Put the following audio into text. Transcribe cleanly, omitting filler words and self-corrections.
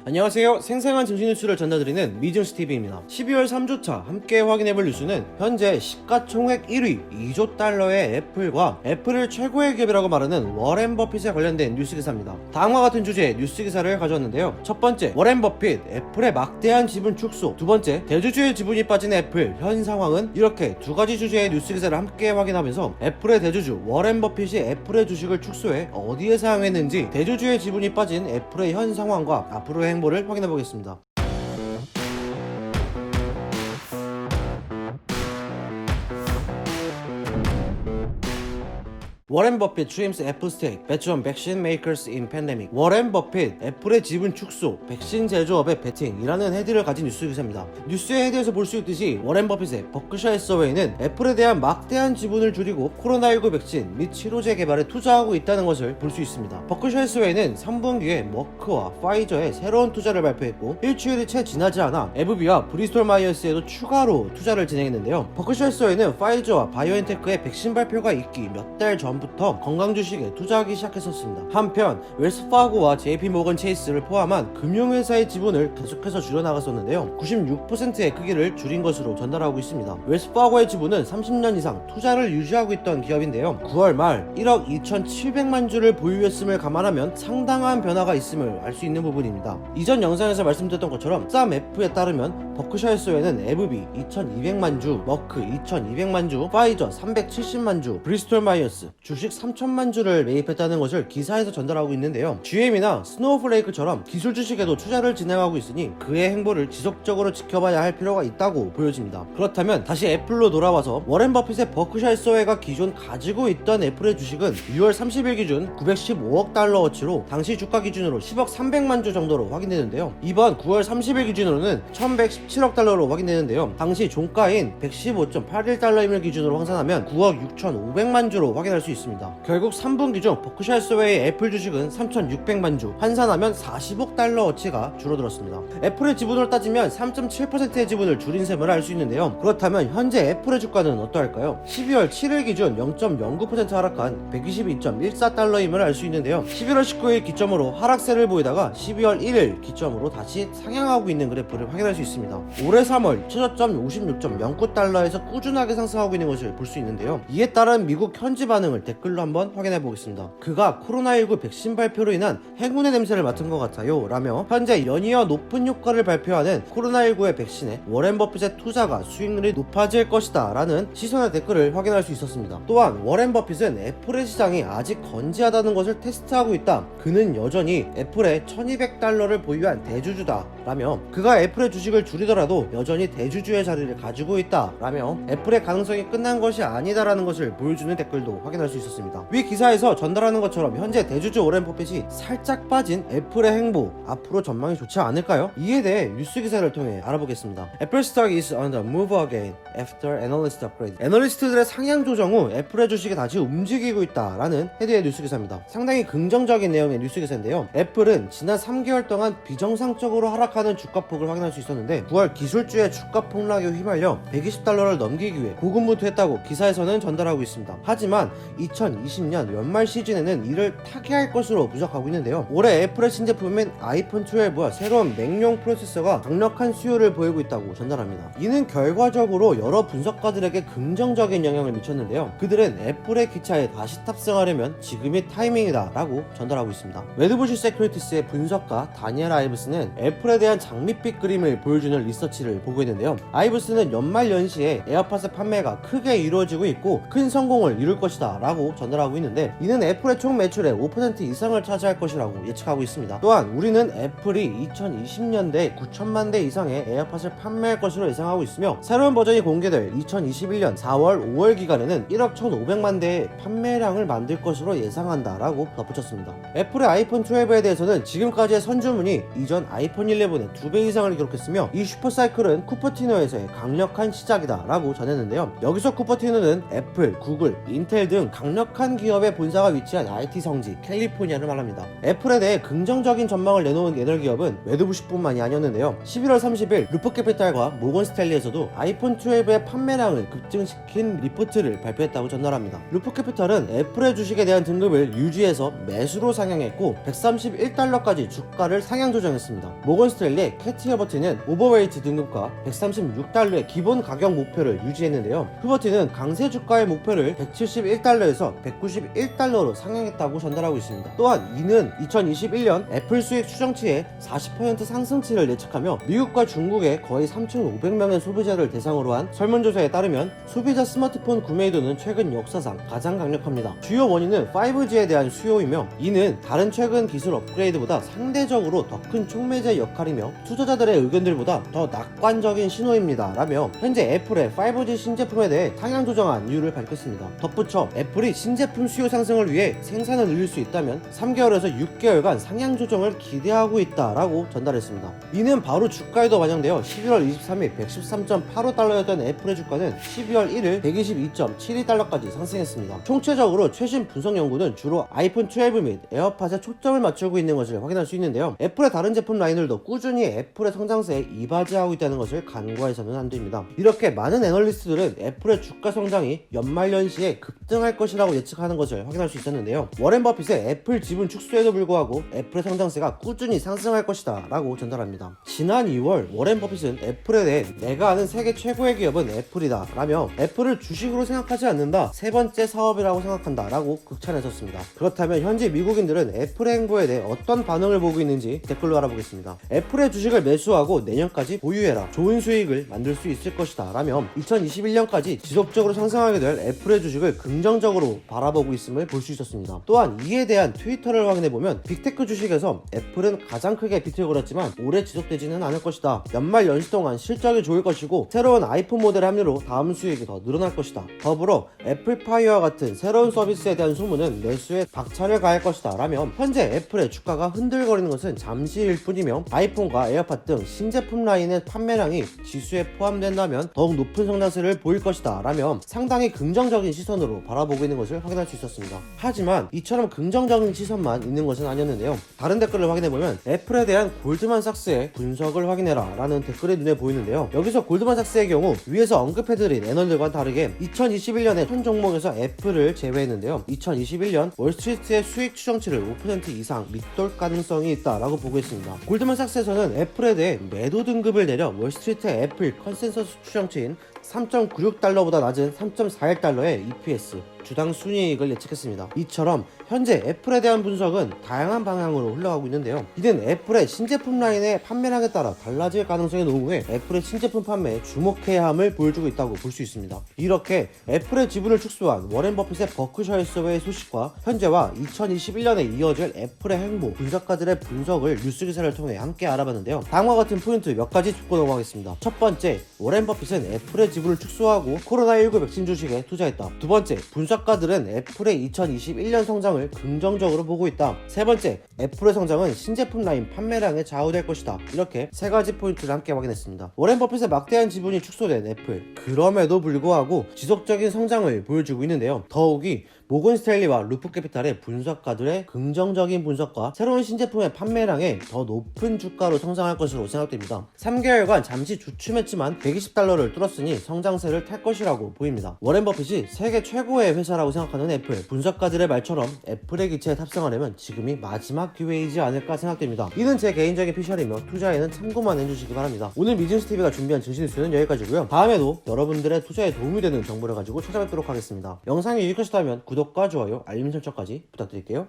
안녕하세요. 생생한 증시 뉴스를 전달드리는 미증시TV입니다. 12월 3주차 함께 확인해볼 뉴스는 현재 시가총액 1위 2조 달러의 애플과 애플을 최고의 기업이라고 말하는 워렌 버핏에 관련된 뉴스 기사입니다. 다음과 같은 주제의 뉴스 기사를 가져왔는데요. 첫 번째, 워렌 버핏 애플의 막대한 지분 축소. 두 번째, 대주주의 지분이 빠진 애플 현 상황은. 이렇게 두 가지 주제의 뉴스 기사를 함께 확인하면서 애플의 대주주 워렌 버핏이 애플의 주식을 축소해 어디에 사용했는지, 대주주의 지분이 빠진 애플의 현 상황과 앞으로의 행보를 확인해 보겠습니다. 워렌 버핏 trims Apple stake, bets on vaccine makers in pandemic. 워렌 버핏 애플의 지분 축소, 백신 제조업의 베팅이라는 헤드를 가진 뉴스 기사입니다. 뉴스의 헤드에서 볼 수 있듯이 워렌 버핏의 버크셔 해서웨이는 애플에 대한 막대한 지분을 줄이고 코로나19 백신 및 치료제 개발에 투자하고 있다는 것을 볼 수 있습니다. 버크셔 해서웨이는 3분기에 머크와 파이저의 새로운 투자를 발표했고 일주일이 채 지나지 않아 에브비와 브리스톨 마이어스에도 추가로 투자를 진행했는데요. 버크셔 해서웨이는 파이저와 바이오엔테크의 백신 발표가 있기 몇 달 전 부터 건강 주식에 투자하기 시작했었습니다. 한편 웰스파고와 JP모건 체이스를 포함한 금융회사의 지분을 계속해서 줄여나갔었는데요. 96%의 크기를 줄인 것으로 전달하고 있습니다. 웰스파고의 지분은 30년 이상 투자를 유지하고 있던 기업인데요. 9월 말 1억 2,700만 주를 보유했음을 감안하면 상당한 변화가 있음을 알 수 있는 부분입니다. 이전 영상에서 말씀드렸던 것처럼 쌈F에 따르면 버크셔 해서웨이는 에브비 2,200만 주, 머크 2,200만 주, 파이저 370만 주, 브리스톨 마이어스 주식 3천만 주를 매입했다는 것을 기사에서 전달하고 있는데요. GM이나 스노우플레이크처럼 기술 주식에도 투자를 진행하고 있으니 그의 행보를 지속적으로 지켜봐야 할 필요가 있다고 보여집니다. 그렇다면 다시 애플로 돌아와서 워렌 버핏의 버크셔 해서웨이가 기존 가지고 있던 애플의 주식은 6월 30일 기준 915억 달러어치로 당시 주가 기준으로 10억 300만 주 정도로 확인되는데요. 이번 9월 30일 기준으로는 1117억 달러로 확인되는데요. 당시 종가인 115.81달러임을 기준으로 환산하면 9억 6,500만 주로 확인할 수 있습니다. 결국 3분기 중 버크셔 해서웨이의 애플 주식은 3,600만 주, 환산하면 40억 달러어치가 줄어들었습니다. 애플의 지분으로 따지면 3.7%의 지분을 줄인 셈을 알 수 있는데요. 그렇다면 현재 애플의 주가는 어떠할까요? 12월 7일 기준 0.09% 하락한 122.14달러임을 알 수 있는데요. 11월 19일 기점으로 하락세를 보이다가 12월 1일 기점으로 다시 상향하고 있는 그래프를 확인할 수 있습니다. 올해 3월 최저점 56.09달러에서 꾸준하게 상승하고 있는 것을 볼 수 있는데요. 이에 따른 미국 현지 반응을 댓글로 한번 확인해 보겠습니다. 그가 코로나19 백신 발표로 인한 행운의 냄새를 맡은 것 같아요 라며 현재 연이어 높은 효과를 발표하는 코로나19의 백신에 워렌 버핏의 투자가 수익률이 높아질 것이다 라는 시선의 댓글을 확인할 수 있었습니다. 또한 워렌 버핏은 애플의 시장이 아직 건재하다는 것을 테스트하고 있다. 그는 여전히 애플의 1200달러를 보유한 대주주다 라며 그가 애플의 주식을 줄이더라도 여전히 대주주의 자리를 가지고 있다 라며 애플의 가능성이 끝난 것이 아니다라는 것을 보여주는 댓글도 확인할 수 있었습니다. 위 기사에서 전달하는 것처럼 현재 대주주 워렌 버핏이 살짝 빠진 애플의 행보, 앞으로 전망이 좋지 않을까요? 이에 대해 뉴스 기사를 통해 알아보겠습니다. Apple stock is on the move again after analyst upgrade. 애널리스트들의 상향 조정 후 애플의 주식이 다시 움직이고 있다라는 헤드의 뉴스 기사입니다. 상당히 긍정적인 내용의 뉴스 기사인데요. 애플은 지난 3개월 동안 비정상적으로 하락하는 주가폭을 확인할 수 있었는데 9월 기술주의 주가 폭락에 휘말려 120달러를 넘기기 위해 고군분투했다고 기사에서는 전달하고 있습니다. 하지만 2020년 연말 시즌에는 이를 타개할 것으로 부족하고 있는데요. 올해 애플의 신제품인 아이폰 12와 새로운 맥용 프로세서가 강력한 수요를 보이고 있다고 전달합니다. 이는 결과적으로 여러 분석가들에게 긍정적인 영향을 미쳤는데요. 그들은 애플의 기차에 다시 탑승하려면 지금이 타이밍이다 라고 전달하고 있습니다. 웨드부시 세큐리티스의 분석가 다니엘 아이브스는 애플에 대한 장밋빛 그림을 보여주는 리서치를 보고 있는데요. 아이브스는 연말 연시에 에어팟의 판매가 크게 이루어지고 있고 큰 성공을 이룰 것이다 라고 전달하고 있는데 이는 애플의 총 매출의 5% 이상을 차지할 것이라고 예측하고 있습니다. 또한 우리는 애플이 2020년대 9천만 대 이상의 에어팟을 판매할 것으로 예상하고 있으며 새로운 버전이 공개될 2021년 4월 5월 기간에는 1억 1,500만 대의 판매량을 만들 것으로 예상한다 라고 덧붙였습니다. 애플의 아이폰 12에 대해서는 지금까지의 선주문이 이전 아이폰 11의 2017년도분의 2배 이상을 기록했으며 이 슈퍼사이클은 쿠퍼티노에서의 강력한 시작이다 라고 전했는데요. 여기서 쿠퍼티노는 애플, 구글, 인텔 등 강력한 기업의 본사가 위치한 IT 성지 캘리포니아를 말합니다. 애플에 대해 긍정적인 전망을 내놓은 애널기업은 매드부시뿐만이 아니었는데요. 11월 30일 루퍼캐피탈과 모건 스탠리에서도 아이폰 12의 판매량을 급증시킨 리포트를 발표했다고 전달합니다. 루퍼캐피탈은 애플의 주식에 대한 등급을 유지해서 매수로 상향했고 131달러까지 주가를 상향 조정했습니다. 모건 스탠리의 캐티 허버티는 오버웨이트 등급과 136달러의 기본 가격 목표를 유지했는데요. 허버티는 강세 주가의 목표를 171달러에서 191달러로 상향했다고 전달하고 있습니다. 또한 이는 2021년 애플 수익 추정치의 40% 상승치를 예측하며 미국과 중국의 거의 3,500명의 소비자를 대상으로 한 설문조사에 따르면 소비자 스마트폰 구매도는 최근 역사상 가장 강력합니다. 주요 원인은 5G에 대한 수요이며 이는 다른 최근 기술 업그레이드보다 상대적으로 더 큰 촉매제 역할이며 투자자들의 의견들보다 더 낙관적인 신호입니다 라며 현재 애플의 5G 신제품에 대해 상향 조정한 이유를 밝혔습니다. 덧붙여 애플이 신제품 수요 상승을 위해 생산을 늘릴 수 있다면 3개월에서 6개월간 상향 조정을 기대하고 있다라고 전달했습니다. 이는 바로 주가에도 반영되어 11월 23일 113.85달러였던 애플의 주가는 12월 1일 122.72달러까지 상승했습니다. 총체적으로 최신 분석 연구는 주로 아이폰 12 및 에어팟에 초점을 맞추고 있는 것을 확인할 수 있는데요. 애플의 다른 제품 라인들도 꾸준히 애플의 성장세에 이바지하고 있다는 것을 간과해서는 안 됩니다. 이렇게 많은 애널리스트들은 애플의 주가 성장이 연말연시에 급등할 것이라고 예측하는 것을 확인할 수 있었는데요. 워렌 버핏의 애플 지분 축소에도 불구하고 애플의 성장세가 꾸준히 상승할 것이다 라고 전달합니다. 지난 2월 워렌 버핏은 애플에 대해 내가 아는 세계 최고의 기업은 애플이다 라며 애플을 주식으로 생각하지 않는다, 세 번째 사업이라고 생각한다 라고 극찬했었습니다. 그렇다면 현재 미국인들은 애플의 행보에 대해 어떤 반응을 보고 있는지 댓글로 알아보겠습니다. 애플의 주식을 매수하고 내년까지 보유해라, 좋은 수익을 만들 수 있을 것이다 라며 2021년까지 지속적으로 상승하게 될 애플의 주식을 긍정적으로 바라보고 있음을 볼 수 있었습니다. 또한 이에 대한 트위터를 확인해보면 빅테크 주식에서 애플은 가장 크게 비틀고 그랬지만 오래 지속되지는 않을 것이다, 연말 연시 동안 실적이 좋을 것이고 새로운 아이폰 모델 합류로 다음 수익이 더 늘어날 것이다, 더불어 애플파이와 같은 새로운 서비스에 대한 소문은 매수에 박차를 가할 것이다 라며 현재 애플의 주가가 흔들거리는 것은 잠시일 뿐이며 아이폰과 에어팟 등 신제품 라인의 판매량이 지수에 포함된다면 더욱 높은 성장세를 보일 것이다 라며 상당히 긍정적인 시선으로 바라보고 있는 것을 확인할 수 있었습니다. 하지만 이처럼 긍정적인 시선만 있는 것은 아니었는데요. 다른 댓글을 확인해보면 애플에 대한 골드만삭스의 분석을 확인해라 라는 댓글이 눈에 보이는데요. 여기서 골드만삭스의 경우 위에서 언급해드린 애널들과는 다르게 2021년에 현 종목에서 애플을 제외했는데요. 2021년 월스트리트의 수익 추정치를 5% 이상 밑돌 가능성이 있다라고 보고 있습니다. 골드만삭스에서는 애플에 대해 매도 등급을 내려 월스트리트의 애플 컨센서스 추정치인 3.96달러보다 낮은 3.41달러의 EPS 주당 순이익을 예측했습니다. 이처럼 현재 애플에 대한 분석은 다양한 방향으로 흘러가고 있는데요. 이는 애플의 신제품 라인의 판매량에 따라 달라질 가능성이 노후에 애플의 신제품 판매에 주목해야 함을 보여주고 있다고 볼 수 있습니다. 이렇게 애플의 지분을 축소한 워렌 버핏의 버크셔 해서웨이 소식과 현재와 2021년에 이어질 애플의 행보, 분석가들의 분석을 뉴스 기사를 통해 함께 알아봤는데요. 다음과 같은 포인트 몇 가지 짚고 넘어가겠습니다. 첫 번째, 워렌 버핏은 애플의 지분을 축소하고 코로나19 백신 주식에 투자했다. 두 번째, 분석가들은 애플의 2021년 성장을 긍정적으로 보고 있다. 세 번째, 애플의 성장은 신제품 라인 판매량에 좌우될 것이다. 이렇게 세 가지 포인트를 함께 확인했습니다. 워렌 버핏의 막대한 지분이 축소된 애플, 그럼에도 불구하고 지속적인 성장을 보여주고 있는데요. 더욱이 모건 스탠리와 루프캐피탈의 분석가들의 긍정적인 분석과 새로운 신제품의 판매량에 더 높은 주가로 성장할 것으로 생각됩니다. 3개월간 잠시 주춤했지만 120달러를 뚫었으니 성장세를 탈 것이라고 보입니다. 워렌 버핏이 세계 최고의 회사라고 생각하는 애플, 분석가들의 말처럼 애플의 기체에 탑승하려면 지금이 마지막 기회이지 않을까 생각됩니다. 이는 제 개인적인 피셜이며 투자에는 참고만 해주시기 바랍니다. 오늘 미증스TV가 준비한 증시 뉴스는 여기까지고요. 다음에도 여러분들의 투자에 도움이 되는 정보를 가지고 찾아뵙도록 하겠습니다. 영상이 유익하셨다면 구독과 좋아요, 알림 설정까지 부탁드릴게요.